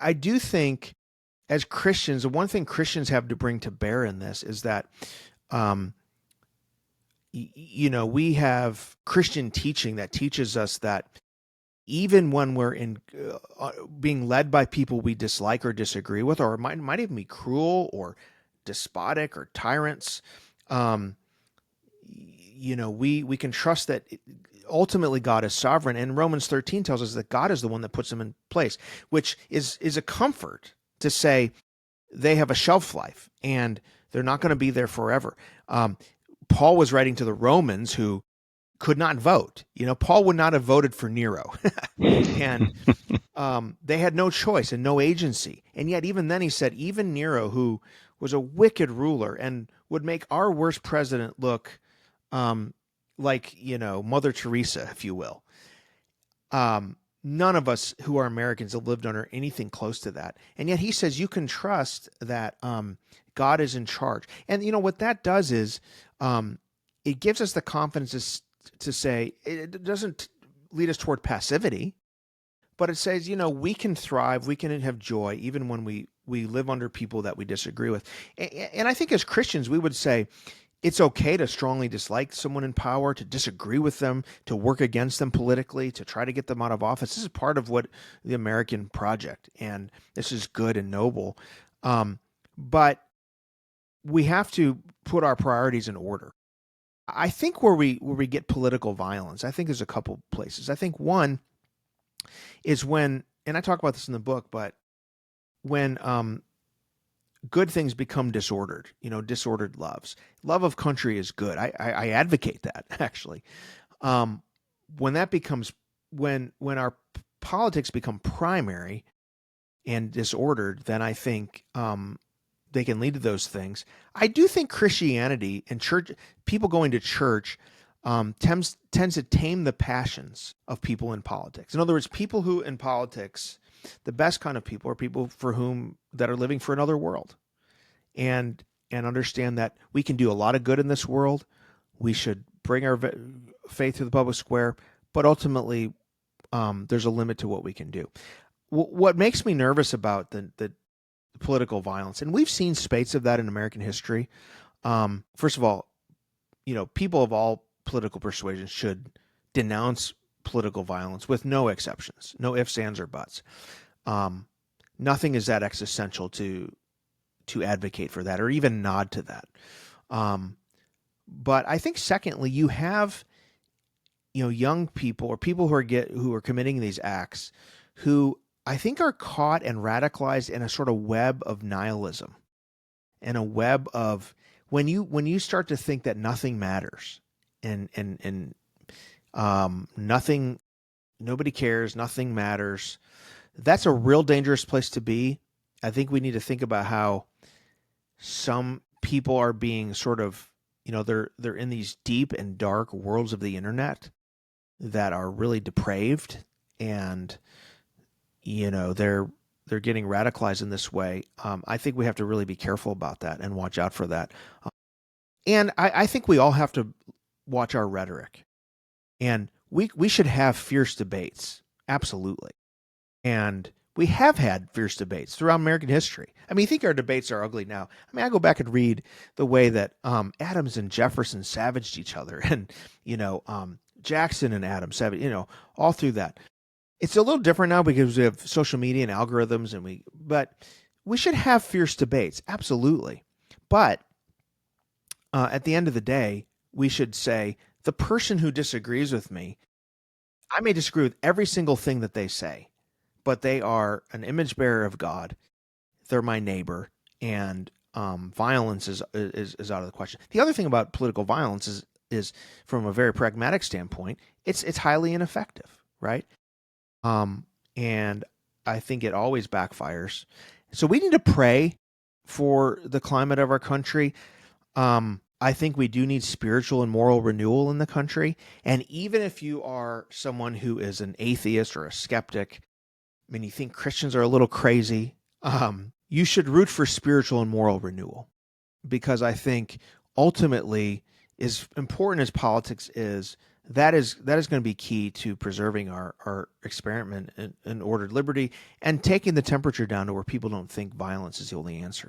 I do think as Christians, the one thing Christians have to bring to bear in this is that, um, we have Christian teaching that teaches us that even when we're being led by people we dislike or disagree with, or it might even be cruel or despotic or tyrants, um, we can trust that ultimately God is sovereign. And Romans 13 tells us that God is the one that puts them in place, which is a comfort to say they have a shelf life and they're not going to be there forever. Paul was writing to the Romans who could not vote. Paul would not have voted for Nero. And they had no choice and no agency. And yet even then he said, even Nero, who was a wicked ruler and would make our worst president look like, Mother Teresa, if you will. None of us who are Americans have lived under anything close to that. And yet he says you can trust that God is in charge. And what that does is it gives us the confidence to say, it doesn't lead us toward passivity, but it says, we can thrive, we can have joy, even when we live under people that we disagree with. And I think as Christians, we would say, it's okay to strongly dislike someone in power, to disagree with them, to work against them politically, to try to get them out of office. This is part of what the American project, and this is good and noble. But we have to put our priorities in order. I think where we get political violence, I think there's a couple places. I think one is when, and I talk about this in the book, but when good things become disordered, disordered loves. Love of country is good. I advocate that, actually. When that becomes, when our politics become primary and disordered, then I think they can lead to those things. I do think Christianity and church, people going to church, tends to tame the passions of people in politics. In other words, people who in politics, the best kind of people are people for whom that are living for another world, and understand that we can do a lot of good in this world. We should bring our faith to the public square, but ultimately, there's a limit to what we can do. What makes me nervous about the political violence, and we've seen spate of that in American history. First of all, people of all political persuasions should denounce political violence with no exceptions, no ifs, ands, or buts. Nothing is that existential to advocate for that or even nod to that. But I think secondly, you have young people or people who are committing these acts who I think are caught and radicalized in a sort of web of nihilism, and a web of when you start to think that nothing matters and nothing, nobody cares, nothing matters. That's a real dangerous place to be. I think we need to think about how some people are being sort of, they're in these deep and dark worlds of the internet that are really depraved, and they're getting radicalized in this way. I think we have to really be careful about that and watch out for that. And I think we all have to watch our rhetoric. And we should have fierce debates, absolutely. And we have had fierce debates throughout American history. I mean, you think our debates are ugly now. I mean, I go back and read the way that Adams and Jefferson savaged each other, and Jackson and Adams savaged, all through that. It's a little different now because we have social media and algorithms, but we should have fierce debates, absolutely. But at the end of the day, we should say, the person who disagrees with me, I may disagree with every single thing that they say, but they are an image bearer of God. They're my neighbor, and violence is out of the question. The other thing about political violence is from a very pragmatic standpoint, it's highly ineffective, right? And I think it always backfires. So we need to pray for the climate of our country. I think we do need spiritual and moral renewal in the country. And even if you are someone who is an atheist or a skeptic, I mean, you think Christians are a little crazy, you should root for spiritual and moral renewal, because I think ultimately, as important as politics is, that is going to be key to preserving our experiment in ordered liberty and taking the temperature down to where people don't think violence is the only answer.